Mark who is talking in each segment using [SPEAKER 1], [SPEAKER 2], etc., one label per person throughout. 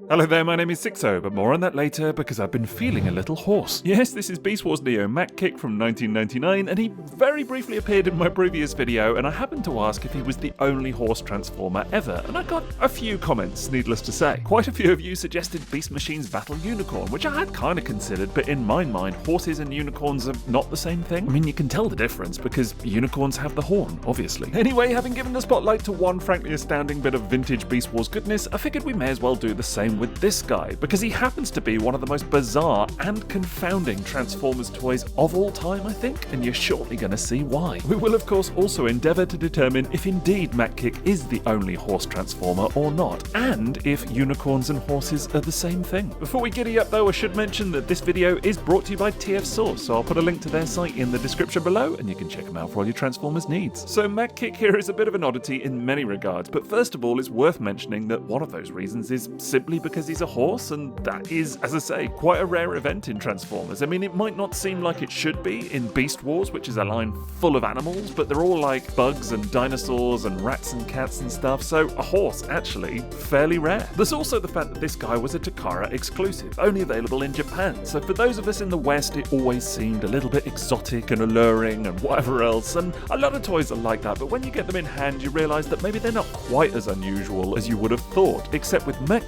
[SPEAKER 1] Hello there, my name is Sixo, but more on that later because I've been feeling a little hoarse. Yes, this is Beast Wars Neo Mach from 1999, and he very briefly appeared in my previous video, and I happened to ask if he was the only horse transformer ever, and I got a few comments, needless to say. Quite a few of you suggested Beast Machine's Battle Unicorn, which I had kind of considered, but in my mind, horses and unicorns are not the same thing. I mean, you can tell the difference because unicorns have the horn, obviously. Anyway, having given the spotlight to one frankly astounding bit of vintage Beast Wars goodness, I figured we may as well do the same with this guy, because he happens to be one of the most bizarre and confounding Transformers toys of all time, I think, and you're shortly going to see why. We will of course also endeavour to determine if indeed Mach is the only horse transformer or not, and if unicorns and horses are the same thing. Before we giddy up though, I should mention that this video is brought to you by TF Source, so I'll put a link to their site in the description below and you can check them out for all your Transformers needs. So Mach here is a bit of an oddity in many regards, but first of all it's worth mentioning that one of those reasons is simply because he's a horse, and that is, as I say, quite a rare event in Transformers. I mean, it might not seem like it should be in Beast Wars, which is a line full of animals, but they're all like bugs and dinosaurs and rats and cats and stuff, so a horse, actually, fairly rare. There's also the fact that this guy was a Takara exclusive, only available in Japan, so for those of us in the West, it always seemed a little bit exotic and alluring and whatever else, and a lot of toys are like that, but when you get them in hand, you realise that maybe they're not quite as unusual as you would have thought, except with Mach,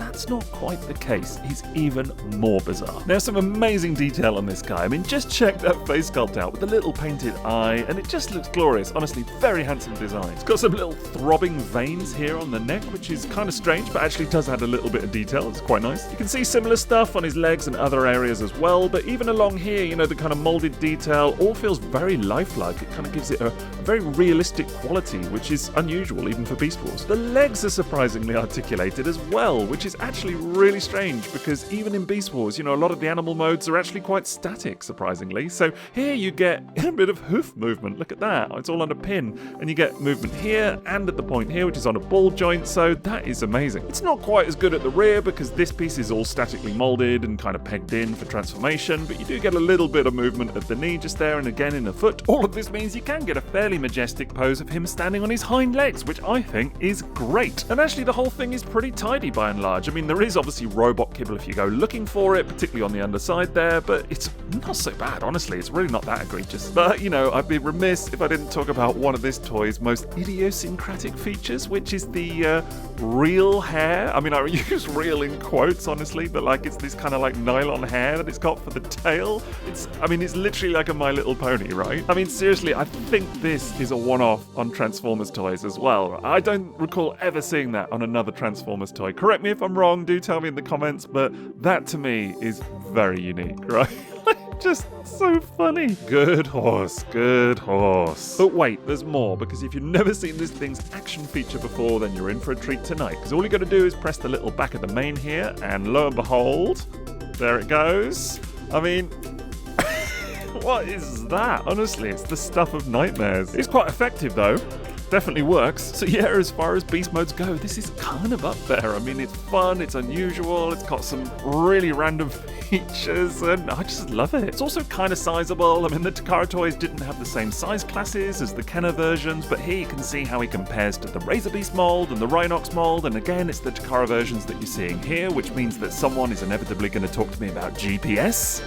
[SPEAKER 1] that's not quite the case. He's even more bizarre. Now, some amazing detail on this guy. I mean, just check that face sculpt out with the little painted eye, and it just looks glorious. Honestly, very handsome design. It's got some little throbbing veins here on the neck, which is kind of strange, but actually does add a little bit of detail. It's quite nice. You can see similar stuff on his legs and other areas as well, but even along here, you know, the kind of molded detail all feels very lifelike. It kind of gives it a very realistic quality, which is unusual even for Beast Wars. The legs are surprisingly articulated as well, which is actually really strange because even in Beast Wars, you know, a lot of the animal modes are actually quite static, surprisingly. So here you get a bit of hoof movement. Look at that. It's all on a pin. And you get movement here and at the point here, which is on a ball joint. So that is amazing. It's not quite as good at the rear because this piece is all statically molded and kind of pegged in for transformation, but you do get a little bit of movement at the knee just there and again in the foot. All of this means you can get a fairly majestic pose of him standing on his hind legs, which I think is great. And actually the whole thing is pretty tidy by and large. I mean, there is obviously robot kibble if you go looking for it, particularly on the underside there, but it's not so bad, honestly. It's really not that egregious. But, you know, I'd be remiss if I didn't talk about one of this toy's most idiosyncratic features, which is the real hair. I mean, I use real in quotes, honestly, but like it's this kind of like nylon hair that it's got for the tail. It's literally like a My Little Pony, right? I mean, seriously, I think this is a one-off on Transformers toys as well. I don't recall ever seeing that on another Transformers toy. Correct me if I'm wrong, do tell me in the comments, but that to me is very unique, right? Just so funny. Good horse, good horse. But wait, there's more, because if you've never seen this thing's action feature before, then you're in for a treat tonight, because all you got to do is press the little back of the mane here, and lo and behold, there it goes. I mean, what is that? Honestly, it's the stuff of nightmares. It's quite effective though. Definitely works. So yeah, as far as beast modes go, this is kind of up there. I mean, it's fun, it's unusual, it's got some really random features, and I just love it. It's also kind of sizable. I mean, the Takara toys didn't have the same size classes as the Kenner versions, but here you can see how he compares to the Razor Beast mold and the Rhinox mold, and again, it's the Takara versions that you're seeing here, which means that someone is inevitably going to talk to me about GPS.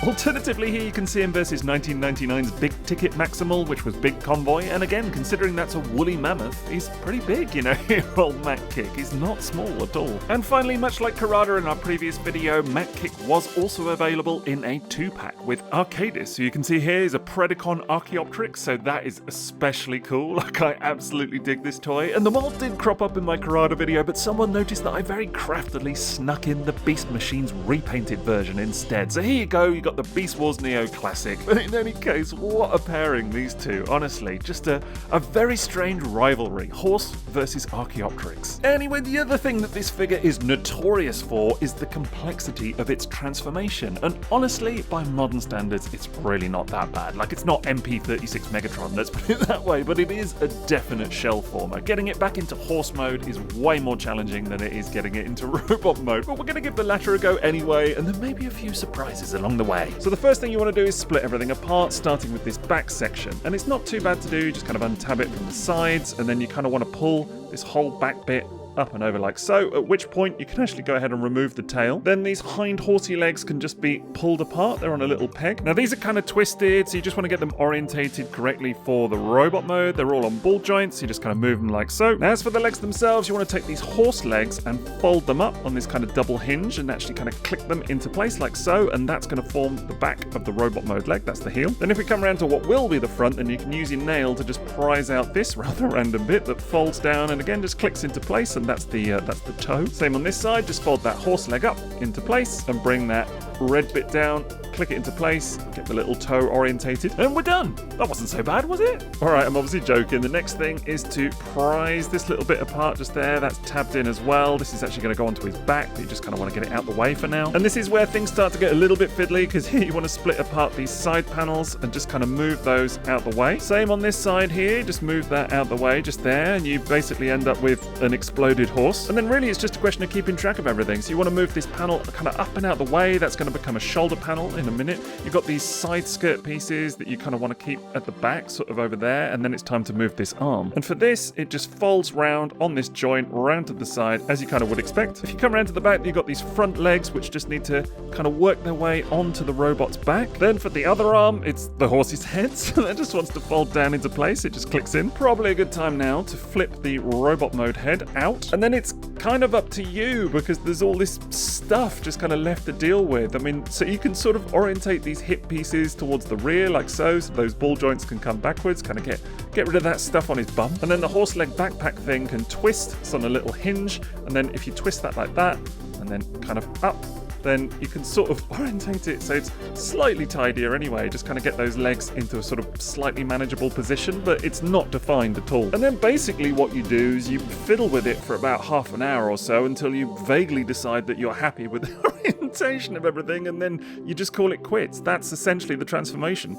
[SPEAKER 1] Alternatively, here you can see him versus 1999's Big Ticket Maximal, which was Big Convoy, and again, considering that's a woolly mammoth, he's pretty big, you know, old Mach. He's not small at all. And finally, much like Karada in our previous video, Mach was also available in a 2-pack with Arcadis. So you can see here is a Predacon Archaeopteryx, so that is especially cool. Like, I absolutely dig this toy. And the mold did crop up in my Karada video, but someone noticed that I very craftily snuck in the Beast Machine's repainted version instead. So here you go, you got the Beast Wars Neo Classic. But in any case, what a pairing, these two. Honestly, just a very strange rivalry. Horse versus Archaeopteryx. Anyway, the other thing that this figure is notorious for is the complexity of its transformation. And honestly, by modern standards, it's really not that bad. Like, it's not MP36 Megatron, let's put it that way, but it is a definite shell former. Getting it back into horse mode is way more challenging than it is getting it into robot mode, but we're going to give the latter a go anyway, and there may be a few surprises along the way. So the first thing you want to do is split everything apart, starting with this back section. And it's not too bad to do, just kind of untab it from the sides, and then you kind of want to pull this whole back bit up and over like so, at which point you can actually go ahead and remove the tail. Then these hind horsey legs can just be pulled apart. They're on a little peg. Now these are kind of twisted, so you just want to get them orientated correctly for the robot mode. They're all on ball joints, you just kind of move them like so. Now, as for the legs themselves, you want to take these horse legs and fold them up on this kind of double hinge and actually kind of click them into place like so, and that's going to form the back of the robot mode leg. That's the heel. Then if we come around to what will be the front, then you can use your nail to just prise out this rather random bit that folds down and again just clicks into place, and that's the toe. Same on this side, just fold that horse leg up into place and bring that red bit down, click it into place, get the little toe orientated, and we're done. That wasn't so bad, was it? Alright, I'm obviously joking. The next thing is to prise this little bit apart just there. That's tabbed in as well. This is actually going to go onto his back, but you just kind of want to get it out the way for now. And this is where things start to get a little bit fiddly, because here you want to split apart these side panels and just kind of move those out the way. Same on this side here, just move that out the way just there, and you basically end up with an exploded horse. And then really it's just a question of keeping track of everything. So you want to move this panel kind of up and out the way. That's going to become a shoulder panel in a minute. You've got these side skirt pieces that you kind of want to keep at the back, sort of over there, and then it's time to move this arm. And for this, it just folds round on this joint, round to the side, as you kind of would expect. If you come around to the back, you've got these front legs, which just need to kind of work their way onto the robot's back. Then for the other arm, it's the horse's head, so that just wants to fold down into place. It just clicks in. Probably a good time now to flip the robot mode head out. And then it's kind of up to you, because there's all this stuff just kind of left to deal with. I mean, so you can sort of orientate these hip pieces towards the rear like so those ball joints can come backwards, kind of get rid of that stuff on his bum. And then the horse leg backpack thing can twist. It's on a little hinge, and then if you twist that like that and then kind of up, then you can sort of orientate it so it's slightly tidier anyway. Just kind of get those legs into a sort of slightly manageable position, but it's not defined at all. And then basically what you do is you fiddle with it for about half an hour or so until you vaguely decide that you're happy with the orientation of everything, and then you just call it quits. That's essentially the transformation.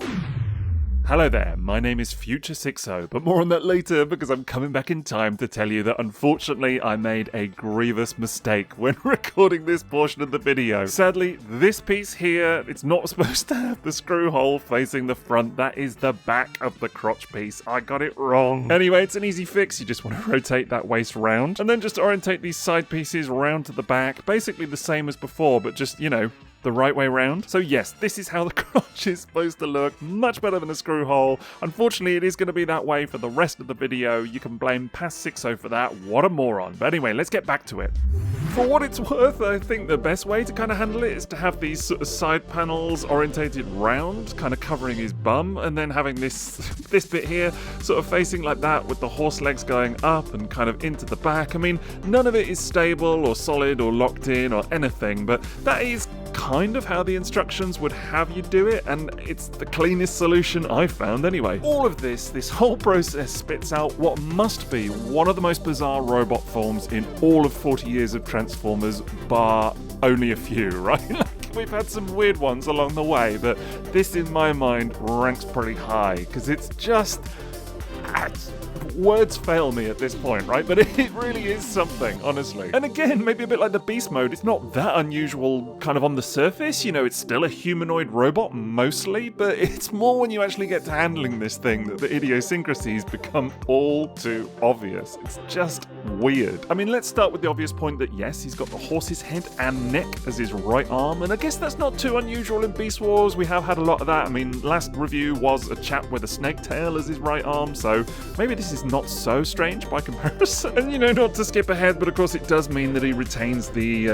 [SPEAKER 1] Hello there, my name is Future Sixo, but more on that later because I'm coming back in time to tell you that unfortunately I made a grievous mistake when recording this portion of the video. Sadly, this piece here, it's not supposed to have the screw hole facing the front. That is the back of the crotch piece. I got it wrong. Anyway, it's an easy fix. You just want to rotate that waist round and then just orientate these side pieces round to the back. Basically the same as before, but just, you know, the right way round. So yes, this is how the crotch is supposed to look. Much better than a screw hole. Unfortunately, it is going to be that way for the rest of the video. You can blame past Sixo for that. What a moron. But anyway, let's get back to it. For what it's worth, I think the best way to kind of handle it is to have these sort of side panels orientated round, kind of covering his bum, and then having this bit here sort of facing like that with the horse legs going up and kind of into the back. I mean, none of it is stable or solid or locked in or anything, but that is kind of how the instructions would have you do it, and it's the cleanest solution I've found anyway. All of this whole process spits out what must be one of the most bizarre robot forms in all of 40 years of Transformers, bar only a few, right? We've had some weird ones along the way, but this in my mind ranks pretty high, because it's just... words fail me at this point, right? But it really is something, honestly. And again, maybe a bit like the beast mode, it's not that unusual kind of on the surface, you know, it's still a humanoid robot mostly, but it's more when you actually get to handling this thing that the idiosyncrasies become all too obvious. It's just weird. I mean, let's start with the obvious point that yes, he's got the horse's head and neck as his right arm, and I guess that's not too unusual in Beast Wars. We have had a lot of that. I mean, last review was a chap with a snake tail as his right arm, so maybe this is not so strange by comparison. And you know, not to skip ahead, but of course it does mean that he retains the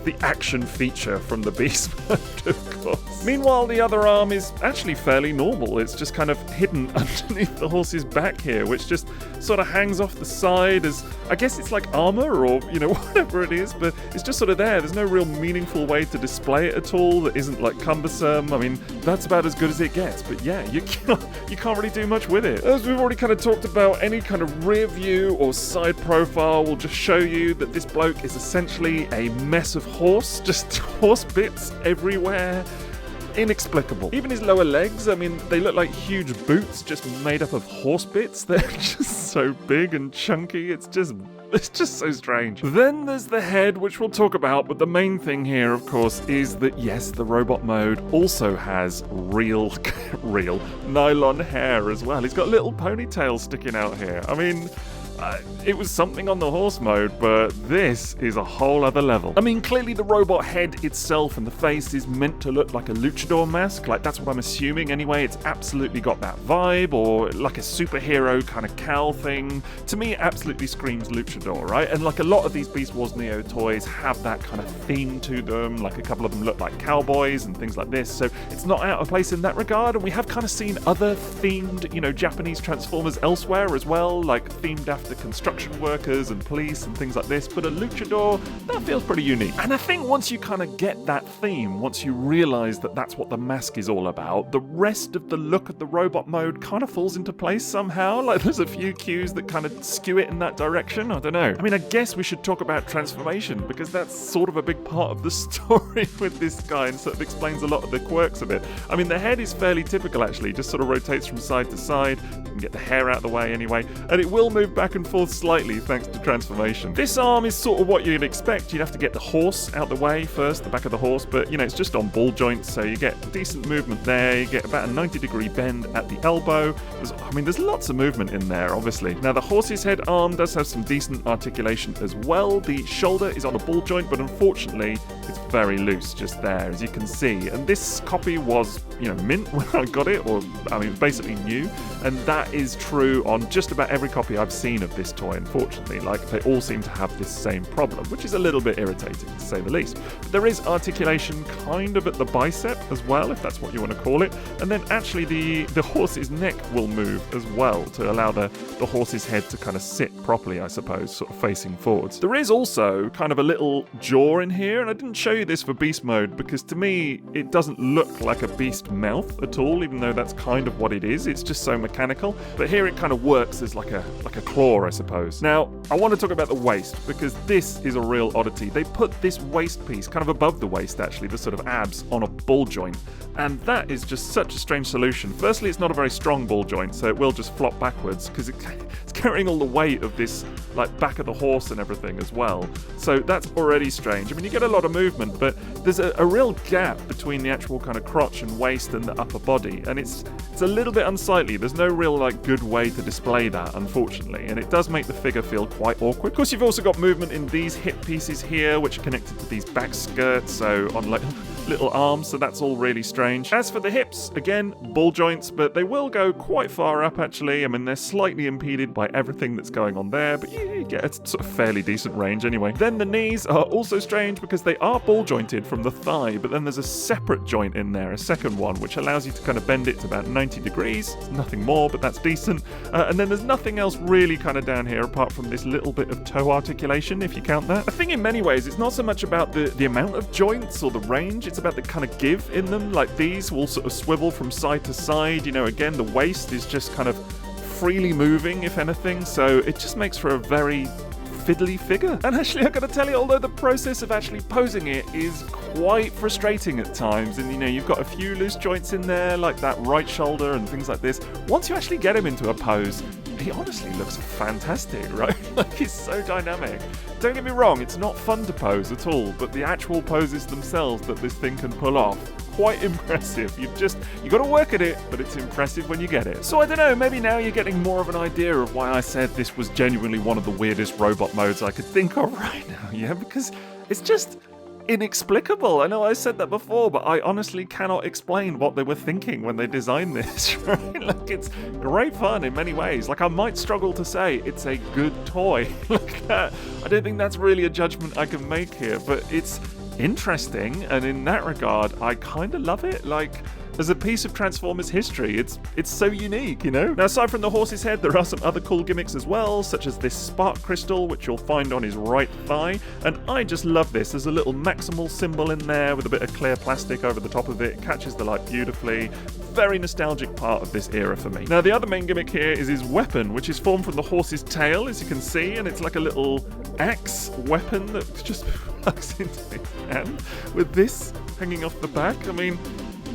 [SPEAKER 1] the action feature from the Beast mode, of course. Meanwhile, the other arm is actually fairly normal. It's just kind of hidden underneath the horse's back here, which just sort of hangs off the side as, I guess it's like armor or, you know, whatever it is, but it's just sort of there. There's no real meaningful way to display it at all that isn't like cumbersome. I mean, that's about as good as it gets, but yeah, you can't really do much with it. As we've already kind of talked about, any kind of rear view or side profile will just show you that this bloke is essentially a mess of horse, just horse bits everywhere. Inexplicable. Even his lower legs, I mean, they look like huge boots just made up of horse bits. They're just so big and chunky. It's just so strange. Then there's the head, which we'll talk about, but the main thing here, of course, is that yes, the robot mode also has real nylon hair as well. He's got little ponytails sticking out here. I mean, It was something on the horse mode, but this is a whole other level. I mean, clearly the robot head itself and the face is meant to look like a luchador mask, like that's what I'm assuming anyway. It's absolutely got that vibe, or like a superhero kind of cowl thing. To me, it absolutely screams luchador, right? And like a lot of these Beast Wars Neo toys have that kind of theme to them, like a couple of them look like cowboys and things like this, so it's not out of place in that regard. And we have kind of seen other themed, Japanese Transformers elsewhere as well, like themed after construction workers and police and things like this, but a luchador, that feels pretty unique. And I think once you kind of get that theme, once you realize that that's what the mask is all about, the rest of the look of the robot mode kind of falls into place somehow. Like there's a few cues that kind of skew it in that direction. I don't know. I mean, I guess we should talk about transformation, because that's sort of a big part of the story with this guy and sort of explains a lot of the quirks of it. I mean, the head is fairly typical actually, just sort of rotates from side to side. You can get the hair out of the way anyway, and it will move back and forth slightly thanks to transformation. This arm is sort of what you'd expect. You'd have to get the horse out the way first, the back of the horse, but it's just on ball joints, so you get decent movement there. You get about a 90-degree bend at the elbow. There's lots of movement in there, obviously. Now, the horse's head arm does have some decent articulation as well. The shoulder is on a ball joint, but unfortunately, it's very loose just there, as you can see. And this copy was, mint when I got it, basically new. And that is true on just about every copy I've seen of this toy, unfortunately. Like, they all seem to have this same problem, which is a little bit irritating, to say the least. But there is articulation kind of at the bicep as well, if that's what you want to call it. And then actually the horse's neck will move as well to allow the horse's head to kind of sit properly, I suppose, sort of facing forwards. There is also kind of a little jaw in here, and I didn't show you this for beast mode because to me it doesn't look like a beast mouth at all, even though that's kind of what it is. It's just so mechanical. But here it kind of works as like a claw, I suppose. Now, I want to talk about the waist, because this is a real oddity. They put this waist piece kind of above the waist, actually, the sort of abs, on a ball joint. And that is just such a strange solution. Firstly, it's not a very strong ball joint, so it will just flop backwards because it's carrying all the weight of this like back of the horse and everything as well. So that's already strange. I mean, you get a lot of movement, but there's a real gap between the actual kind of crotch and waist and the upper body, and it's a little bit unsightly. There's no real like good way to display that, unfortunately, and it does make the figure feel quite awkward. Of course, you've also got movement in these hip pieces here, which are connected to these back skirts, so on like little arms, so that's all really strange. As for the hips, again, ball joints, but they will go quite far up actually. I mean, they're slightly impeded by everything that's going on there, but you get a sort of fairly decent range anyway. Then the knees are also strange because they are ball jointed from the thigh, but then there's a separate joint in there, a second one, which allows you to kind of bend it to about 90 degrees. It's nothing more, but that's decent. And then there's nothing else really kind of down here apart from this little bit of toe articulation, if you count that. I think in many ways it's not so much about the amount of joints or the range, it's about the kind of give in them. Like these will sort of swivel from side to side, again, the waist is just kind of freely moving, if anything, so it just makes for a very fiddly figure. And actually, I gotta tell you, although the process of actually posing it is quite frustrating at times, and you've got a few loose joints in there, like that right shoulder and things like this, once you actually get him into a pose, he honestly looks fantastic, right? Like, he's so dynamic. Don't get me wrong, it's not fun to pose at all, but the actual poses themselves that this thing can pull off, quite impressive. You got to work at it, but it's impressive when you get it. So I don't know, maybe now you're getting more of an idea of why I said this was genuinely one of the weirdest robot modes I could think of right now, yeah? Because it's just inexplicable. I know I said that before, but I honestly cannot explain what they were thinking when they designed this, right? Like, it's great fun in many ways. Like, I might struggle to say it's a good toy. Like that. I don't think that's really a judgment I can make here, but it's interesting, and in that regard, I kind of love it. Like, as a piece of Transformers history, it's so unique, Now, aside from the horse's head, there are some other cool gimmicks as well, such as this spark crystal, which you'll find on his right thigh, and I just love this. There's a little maximal symbol in there with a bit of clear plastic over the top of it. It catches the light beautifully. Very nostalgic part of this era for me. Now, the other main gimmick here is his weapon, which is formed from the horse's tail, as you can see, and it's like a little axe weapon that just plugs into his hand with this hanging off the back. I mean,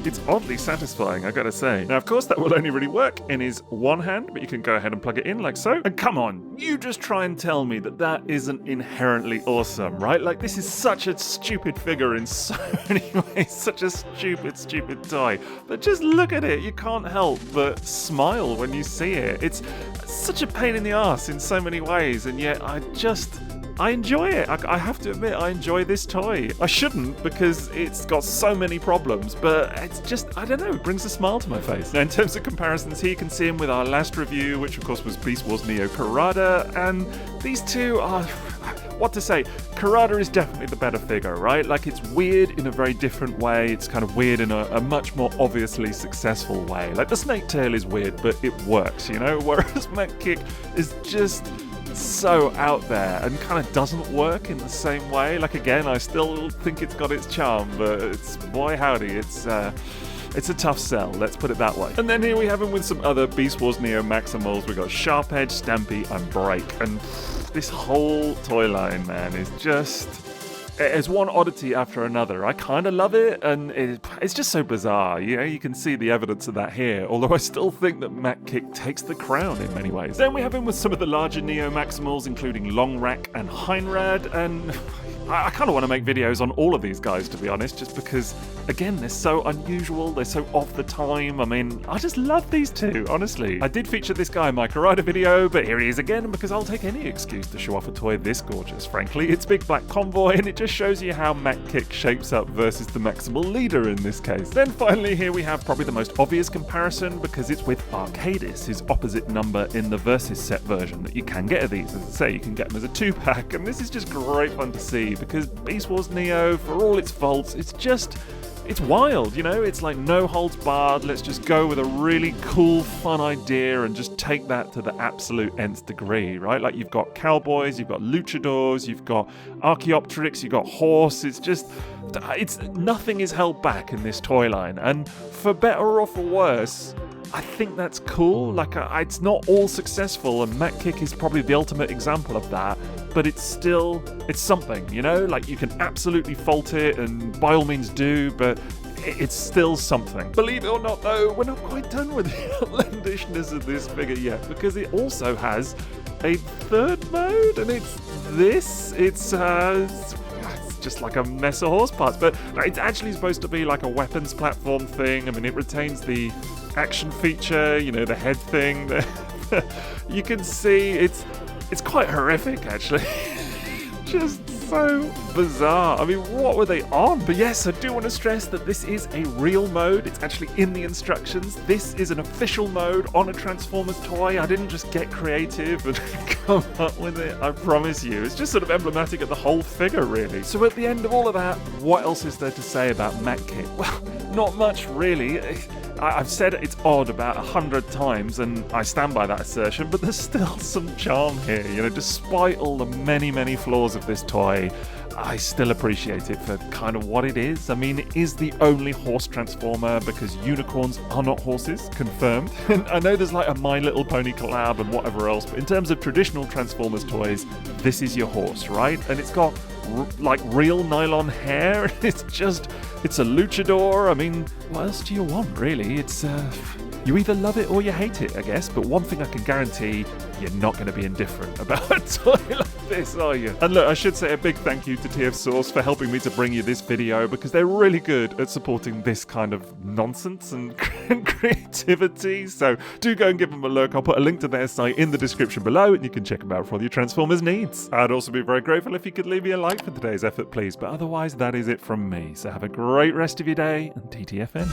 [SPEAKER 1] it's oddly satisfying, I gotta say. Now, of course, that will only really work in his one hand, but you can go ahead and plug it in like so. And come on, you just try and tell me that that isn't inherently awesome, right? Like, this is such a stupid figure in so many ways, such a stupid toy. But just look at it, you can't help but smile when you see it. It's such a pain in the arse in so many ways, and yet I enjoy it. I have to admit, I enjoy this toy. I shouldn't, because it's got so many problems, but it's just, I don't know, it brings a smile to my face. Now, in terms of comparisons here, you can see him with our last review, which of course was Beast Wars Neo Karada, and these two are... What to say? Karada is definitely the better figure, right? Like, it's weird in a very different way. It's kind of weird in a much more obviously successful way. Like, the snake tail is weird, but it works, you know? Whereas Mach Kick is just so out there and kind of doesn't work in the same way. Like, again, I still think it's got its charm, but it's, boy howdy, it's a tough sell, let's put it that way. And then here we have him with some other Beast Wars Neo Maximals. We've got Sharp Edge, Stampy, and Break. And this whole toy line, man, is just... It's one oddity after another. I kind of love it, and it's just so bizarre. You know, you can see the evidence of that here, although I still think that Mach Kick takes the crown in many ways. Then we have him with some of the larger Neo Maximals, including Long Rack and Heinrad, and I kind of want to make videos on all of these guys, to be honest, just because, again, they're so unusual, they're so off the time. I mean, I just love these two, honestly. I did feature this guy in my Karada video, but here he is again, because I'll take any excuse to show off a toy this gorgeous, frankly. It's Big Black Convoy, and it just shows you how Mach Kick shapes up versus the Maximal Leader in this case. Then finally, here we have probably the most obvious comparison, because it's with Arcadis, his opposite number in the Versus set version that you can get of these. As I say, you can get them as a 2-pack, and this is just great fun to see, because Beast Wars Neo, for all its faults, it's wild, you know? It's like no holds barred, let's just go with a really cool, fun idea and just take that to the absolute nth degree, right? Like, you've got cowboys, you've got luchadors, you've got Archaeopteryx, you've got horse, nothing is held back in this toy line, and for better or for worse, I think that's cool. Like, it's not all successful, and Mach Kick is probably the ultimate example of that, but it's something, you know? Like, you can absolutely fault it, and by all means do, but it's still something. Believe it or not, though, we're not quite done with the outlandishness of this figure yet, because it also has a third mode, and it's this. It's just like a mess of horse parts, but it's actually supposed to be like a weapons platform thing. I mean, it retains the action feature, you know, the head thing. You can see it's quite horrific, actually. Just so bizarre. I mean, what were they on? But yes, I do want to stress that this is a real mode. It's actually in the instructions. This is an official mode on a Transformers toy. I didn't just get creative and come up with it, I promise you. It's just sort of emblematic of the whole figure, really. So at the end of all of that, what else is there to say about Mach Kick? Well, not much, really. I've said it's odd about 100 times, and I stand by that assertion, but there's still some charm here. You know, despite all the many flaws of this toy, I still appreciate it for kind of what it is. I mean, it is the only horse transformer, because unicorns are not horses, confirmed. And I know there's like a My Little Pony collab and whatever else, but in terms of traditional Transformers toys, this is your horse, right? And it's got like real nylon hair. It's a luchador. I mean, what else do you want, really? It's you either love it or you hate it, I guess. But one thing I can guarantee, you're not going to be indifferent about a toy like this, are you? And look, I should say a big thank you to TF Source for helping me to bring you this video, because they're really good at supporting this kind of nonsense and creativity. So do go and give them a look. I'll put a link to their site in the description below, and you can check them out for all your Transformers needs. I'd also be very grateful if you could leave me a like for today's effort, please. But otherwise, that is it from me. So have a great rest of your day, and TTFN.